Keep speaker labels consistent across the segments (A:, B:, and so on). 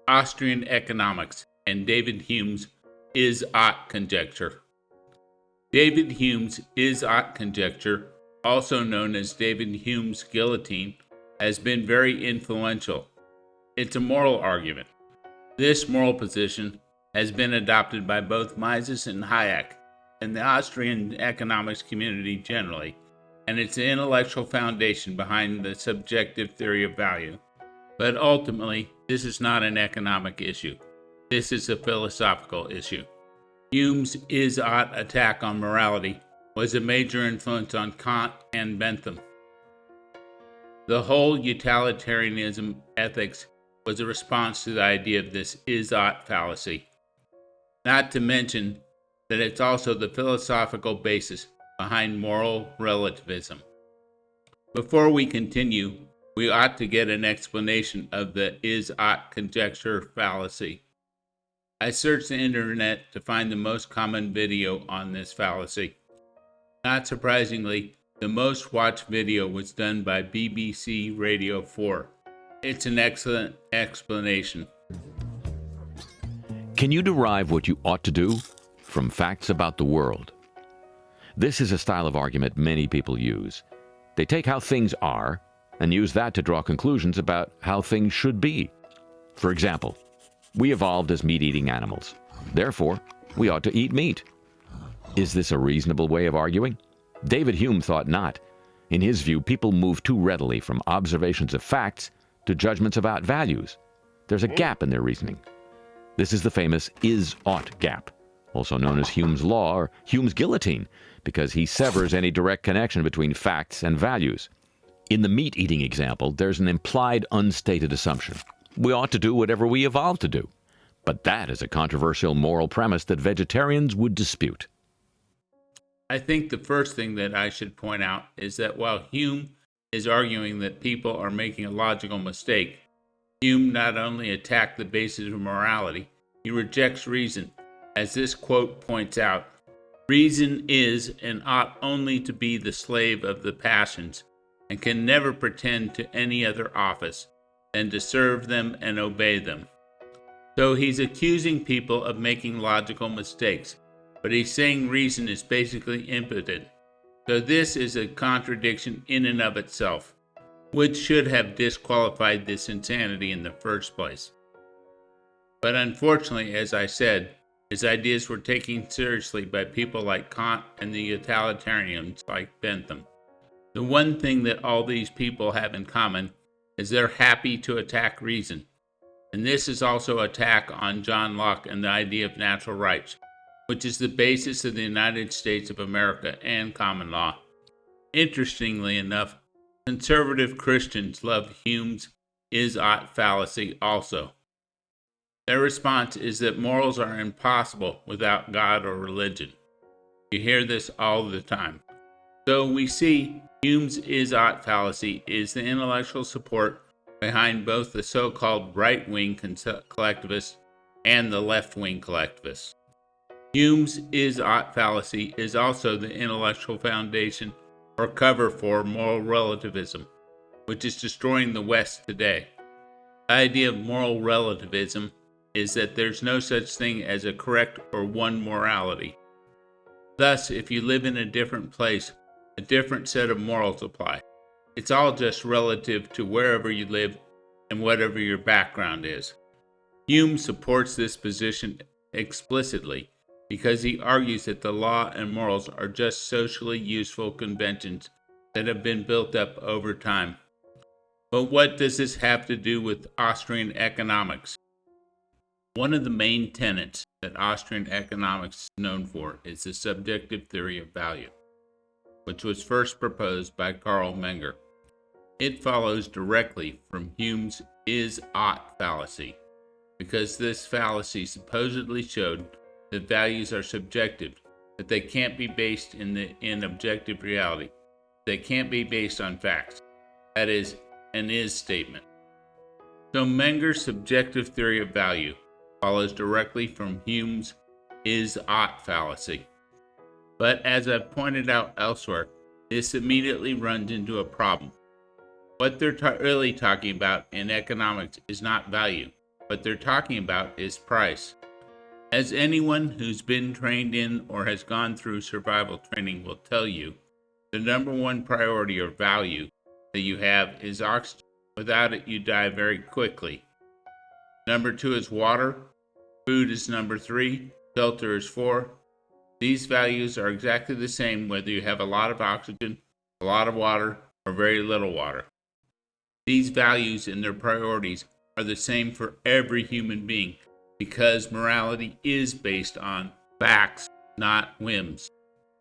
A: Austrian Economics, and David Hume's Is-Ought Conjecture. David Hume's Is-Ought Conjecture, also known as David Hume's guillotine, has been very influential. It's a moral argument. This moral position has been adopted by both Mises and Hayek and the Austrian economics community generally, and it's the intellectual foundation behind the subjective theory of value. But ultimately, this is not an economic issue. This is a philosophical issue. Hume's Is-Ought attack on morality was a major influence on Kant and Bentham. The whole utilitarianism ethics was a response to the idea of this Is-Ought fallacy. Not to mention that it's also the philosophical basis behind moral relativism. Before we continue, we ought to get an explanation of the Is-Ought Conjecture fallacy. I searched the internet to find the most common video on this fallacy. Not surprisingly, the most watched video was done by BBC Radio 4. It's an excellent explanation.
B: Can you derive what you ought to do from facts about the world? This is a style of argument many people use. They take how things are and use that to draw conclusions about how things should be. For example, we evolved as meat-eating animals. Therefore, we ought to eat meat. Is this a reasonable way of arguing? David Hume thought not. In his view, people move too readily from observations of facts to judgments about values. There's a gap in their reasoning. This is the famous is-ought gap, also known as Hume's law or Hume's guillotine, because he severs any direct connection between facts and values. In the meat-eating example, there's an implied unstated assumption. We ought to do whatever we evolved to do. But that is a controversial moral premise that vegetarians would dispute.
A: I think the first thing that I should point out is that while Hume is arguing that people are making a logical mistake, Hume not only attacked the basis of morality, he rejects reason. As this quote points out, reason is and ought only to be the slave of the passions, and can never pretend to any other office than to serve them and obey them. So he's accusing people of making logical mistakes, but he's saying reason is basically impotent. So this is a contradiction in and of itself, which should have disqualified this insanity in the first place. But unfortunately, as I said, his ideas were taken seriously by people like Kant and the utilitarians like Bentham. The one thing that all these people have in common is they're happy to attack reason. And this is also an attack on John Locke and the idea of natural rights, which is the basis of the United States of America and common law. Interestingly enough, conservative Christians love Hume's Is-Ought fallacy also. Their response is that morals are impossible without God or religion. You hear this all the time. So we see Hume's Is-Ought fallacy is the intellectual support behind both the so-called right-wing collectivists and the left-wing collectivists. Hume's Is-Ought fallacy is also the intellectual foundation or cover for moral relativism, which is destroying the West today. The idea of moral relativism is that there's no such thing as a correct or one morality. Thus, if you live in a different place, a different set of morals apply. It's all just relative to wherever you live and whatever your background is. Hume supports this position explicitly because he argues that the law and morals are just socially useful conventions that have been built up over time. But what does this have to do with Austrian economics? One of the main tenets that Austrian economics is known for is the subjective theory of value, which was first proposed by Carl Menger. It follows directly from Hume's Is-Ought fallacy, because this fallacy supposedly showed that values are subjective, that they can't be based in objective reality. They can't be based on facts. That is, an is statement. So Menger's subjective theory of value follows directly from Hume's Is-Ought fallacy. But as I've pointed out elsewhere, this immediately runs into a problem. What they're really talking about in economics is not value. What they're talking about is price. As anyone who's been trained in or has gone through survival training will tell you, the number one priority or value that you have is oxygen. Without it, you die very quickly. Number two is water. Food is number three. Shelter is four. These values are exactly the same whether you have a lot of oxygen, a lot of water, or very little water. These values and their priorities are the same for every human being because morality is based on facts, not whims.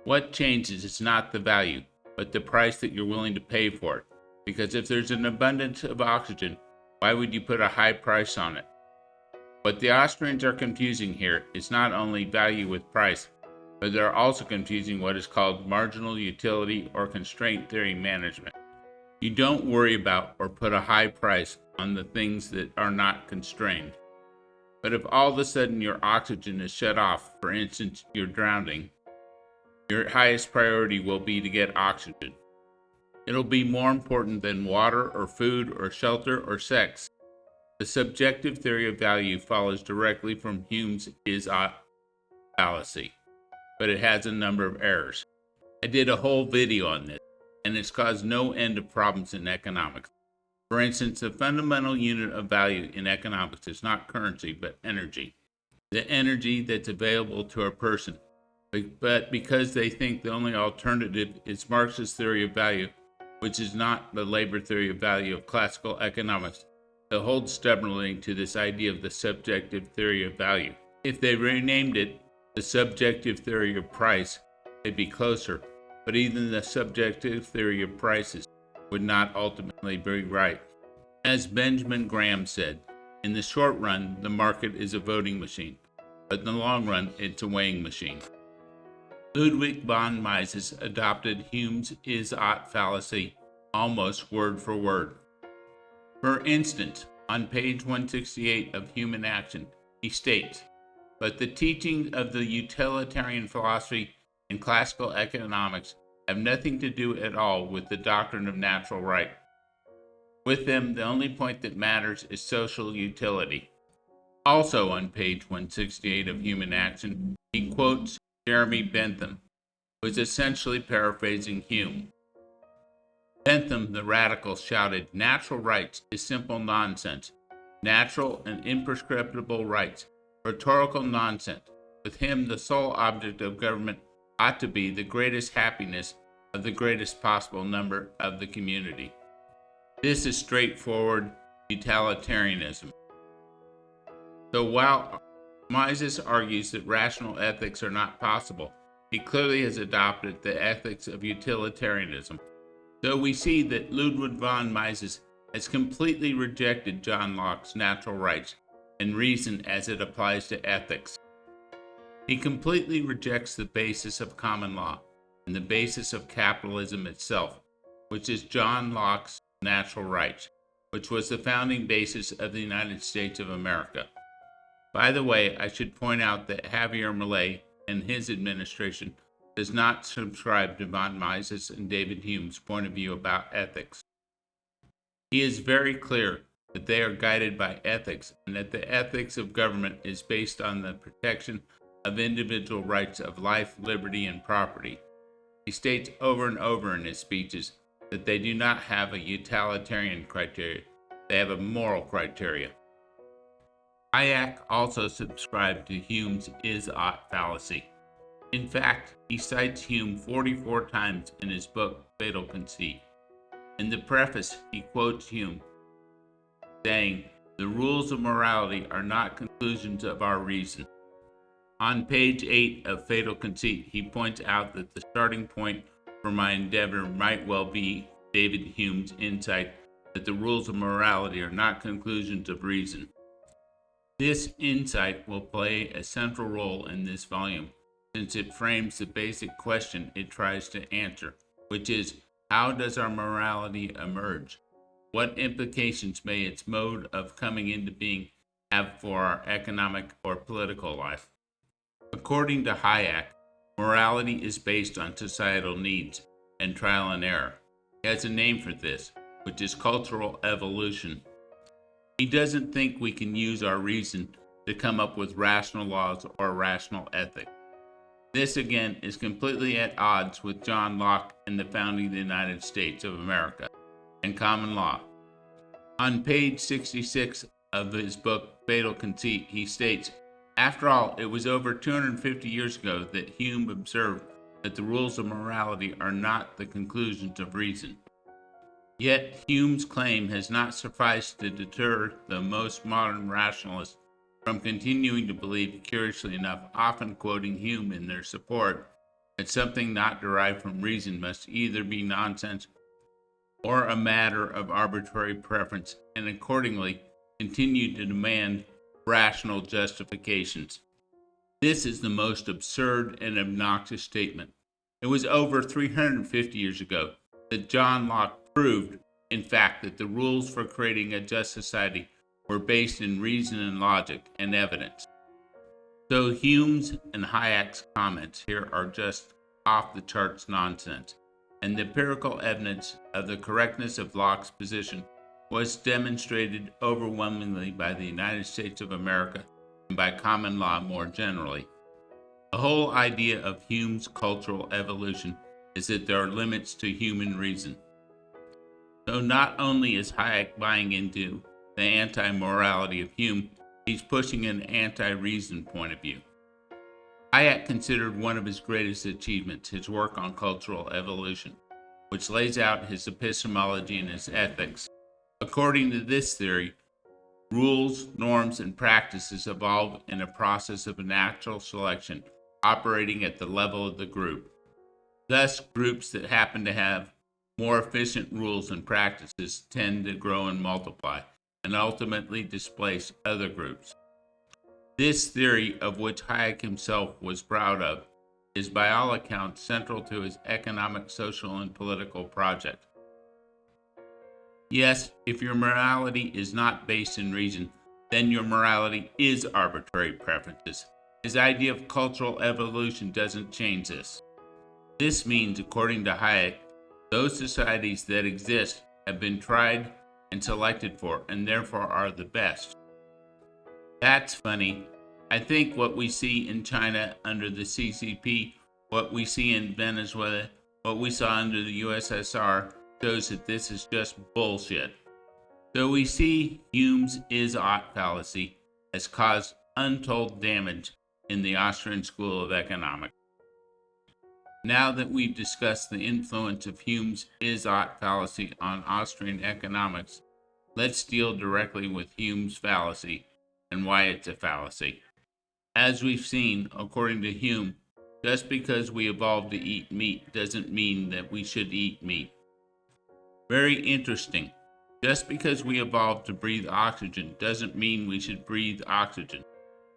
A: What changes is not the value, but the price that you're willing to pay for it. Because if there's an abundance of oxygen, why would you put a high price on it? What the Austrians are confusing here is not only value with price, but they're also confusing what is called marginal utility or constraint theory management. You don't worry about or put a high price on the things that are not constrained. But if all of a sudden your oxygen is shut off, for instance, you're drowning, your highest priority will be to get oxygen. It'll be more important than water or food or shelter or sex. The subjective theory of value follows directly from Hume's Is-Ought fallacy, but it has a number of errors. I did a whole video on this, and it's caused no end of problems in economics. For instance, the fundamental unit of value in economics is not currency, but energy. The energy that's available to a person. But because they think the only alternative is Marx's theory of value, which is not the labor theory of value of classical economics, they'll hold stubbornly to this idea of the subjective theory of value. If they renamed it the subjective theory of price, they'd be closer, but even the subjective theory of prices would not ultimately be right. As Benjamin Graham said, in the short run, the market is a voting machine, but in the long run, it's a weighing machine. Ludwig von Mises adopted Hume's Is-Ought fallacy almost word for word. For instance, on page 168 of Human Action, he states, "But the teachings of the utilitarian philosophy and classical economics have nothing to do at all with the doctrine of natural right. With them, the only point that matters is social utility." Also on page 168 of Human Action, he quotes Jeremy Bentham, who is essentially paraphrasing Hume. Bentham, the radical, shouted, "Natural rights is simple nonsense. Natural and imprescriptible rights, rhetorical nonsense. With him, the sole object of government ought to be the greatest happiness of the greatest possible number of the community." This is straightforward utilitarianism. So while Mises argues that rational ethics are not possible, he clearly has adopted the ethics of utilitarianism. So we see that Ludwig von Mises has completely rejected John Locke's natural rights and reason as it applies to ethics. He completely rejects the basis of common law and the basis of capitalism itself, which is John Locke's natural rights, which was the founding basis of the United States of America. By the way, I should point out that Javier Milei and his administration does not subscribe to von Mises and David Hume's point of view about ethics. He is very clear that they are guided by ethics and that the ethics of government is based on the protection of individual rights of life, liberty, and property. He states over and over in his speeches that they do not have a utilitarian criteria, they have a moral criteria. Hayek also subscribed to Hume's Is-Ought fallacy. In fact, he cites Hume 44 times in his book, Fatal Conceit. In the preface, he quotes Hume, saying, "The rules of morality are not conclusions of our reason." On page 8 of Fatal Conceit, he points out that the starting point for my endeavor might well be David Hume's insight that the rules of morality are not conclusions of reason. This insight will play a central role in this volume, since it frames the basic question it tries to answer, which is, how does our morality emerge? What implications may its mode of coming into being have for our economic or political life? According to Hayek, morality is based on societal needs and trial and error. He has a name for this, which is cultural evolution. He doesn't think we can use our reason to come up with rational laws or rational ethics. This, again, is completely at odds with John Locke and the founding of the United States of America and common law. On page 66 of his book, Fatal Conceit, he states, "After all, it was over 250 years ago that Hume observed that the rules of morality are not the conclusions of reason." Yet Hume's claim has not sufficed to deter the most modern rationalists from continuing to believe, curiously enough, often quoting Hume in their support, that something not derived from reason must either be nonsense or a matter of arbitrary preference, and accordingly continue to demand rational justifications. This is the most absurd and obnoxious statement. It was over 350 years ago that John Locke proved, in fact, that the rules for creating a just society were based in reason and logic and evidence. So Hume's and Hayek's comments here are just off the charts nonsense, and the empirical evidence of the correctness of Locke's position was demonstrated overwhelmingly by the United States of America and by common law more generally. The whole idea of Hume's cultural evolution is that there are limits to human reason. So not only is Hayek buying into the anti-morality of Hume, he's pushing an anti-reason point of view. Hayek considered one of his greatest achievements his work on cultural evolution, which lays out his epistemology and his ethics. According to this theory, rules, norms, and practices evolve in a process of natural selection operating at the level of the group. Thus, groups that happen to have more efficient rules and practices tend to grow and multiply, and ultimately displace other groups. This theory, of which Hayek himself was proud of, is by all accounts central to his economic, social, and political project. Yes, if your morality is not based in reason, then your morality is arbitrary preferences. His idea of cultural evolution doesn't change this. This means, according to Hayek, those societies that exist have been tried and selected for, and therefore are the best. That's funny. I think what we see in China under the CCP, what we see in Venezuela, what we saw under the USSR, shows that this is just bullshit. So we see Hume's Is-Ought fallacy has caused untold damage in the Austrian School of Economics. Now that we've discussed the influence of Hume's Is-Ought fallacy on Austrian economics, let's deal directly with Hume's fallacy and why it's a fallacy. As we've seen, according to Hume, just because we evolved to eat meat doesn't mean that we should eat meat. Very interesting. Just because we evolved to breathe oxygen doesn't mean we should breathe oxygen.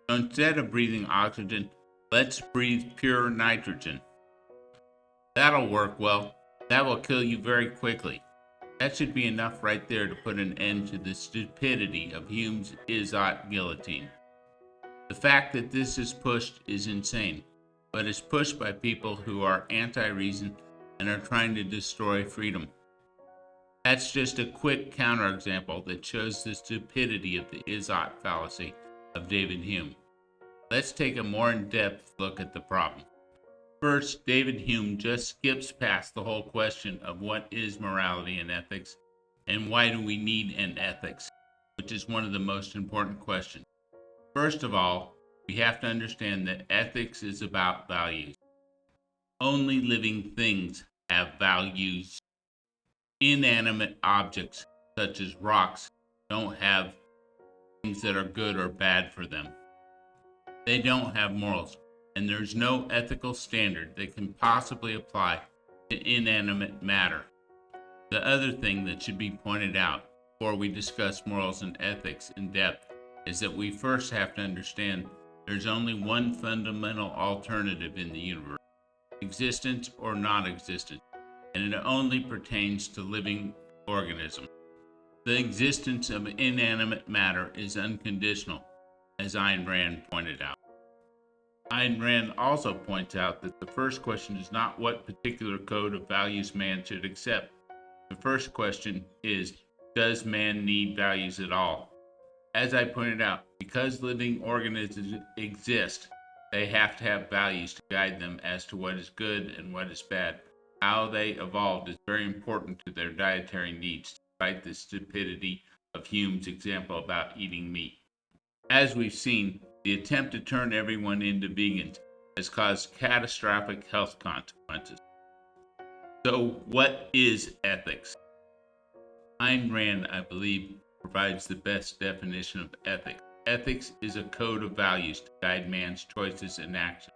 A: So instead of breathing oxygen, let's breathe pure nitrogen. That'll work well. That will kill you very quickly. That should be enough right there to put an end to the stupidity of Hume's Is-Ought guillotine. The fact that this is pushed is insane, but it's pushed by people who are anti-reason and are trying to destroy freedom. That's just a quick counterexample that shows the stupidity of the Is-Ought fallacy of David Hume. Let's take a more in-depth look at the problem. First, David Hume just skips past the whole question of what is morality and ethics, and why do we need an ethics, which is one of the most important questions. First of all, we have to understand that ethics is about values. Only living things have values. Inanimate objects, such as rocks, don't have things that are good or bad for them. They don't have morals, and there's no ethical standard that can possibly apply to inanimate matter. The other thing that should be pointed out before we discuss morals and ethics in depth is that we first have to understand there's only one fundamental alternative in the universe, existence or non-existence, and it only pertains to living organisms. The existence of inanimate matter is unconditional, as Ayn Rand pointed out. Ayn Rand also points out that the first question is not what particular code of values man should accept. The first question is, does man need values at all? As I pointed out, because living organisms exist, they have to have values to guide them as to what is good and what is bad. How they evolved is very important to their dietary needs, despite the stupidity of Hume's example about eating meat. As we've seen, the attempt to turn everyone into vegans has caused catastrophic health consequences. So, what is ethics? Ayn Rand, I believe, provides the best definition of ethics. Ethics is a code of values to guide man's choices and actions.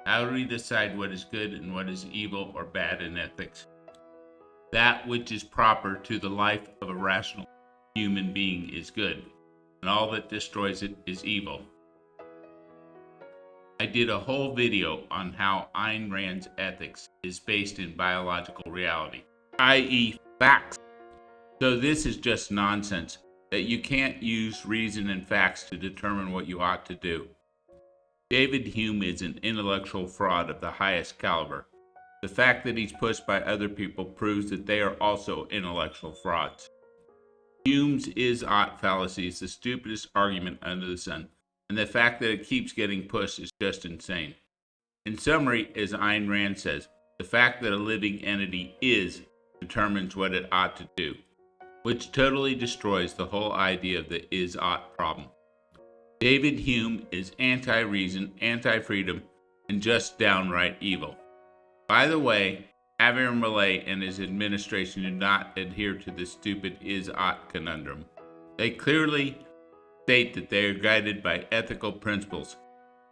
A: How do we decide what is good and what is evil or bad in ethics? That which is proper to the life of a rational human being is good, and all that destroys it is evil. I did a whole video on how Ayn Rand's ethics is based in biological reality, i.e. facts. So this is just nonsense, that you can't use reason and facts to determine what you ought to do. David Hume is an intellectual fraud of the highest caliber. The fact that he's pushed by other people proves that they are also intellectual frauds. Hume's Is-Ought fallacy is the stupidest argument under the sun, and the fact that it keeps getting pushed is just insane. In summary, as Ayn Rand says, the fact that a living entity is determines what it ought to do, which totally destroys the whole idea of the is-ought problem. David Hume is anti-reason, anti-freedom, and just downright evil. By the way, Javier Milei and his administration do not adhere to the stupid is-ought conundrum. They clearly state that they are guided by ethical principles.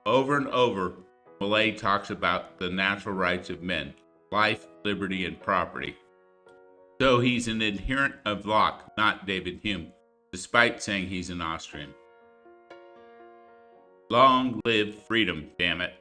A: Over and over, Milei talks about the natural rights of men, life, liberty, and property. So he's an adherent of Locke, not David Hume, despite saying he's an Austrian. Long live freedom, damn it.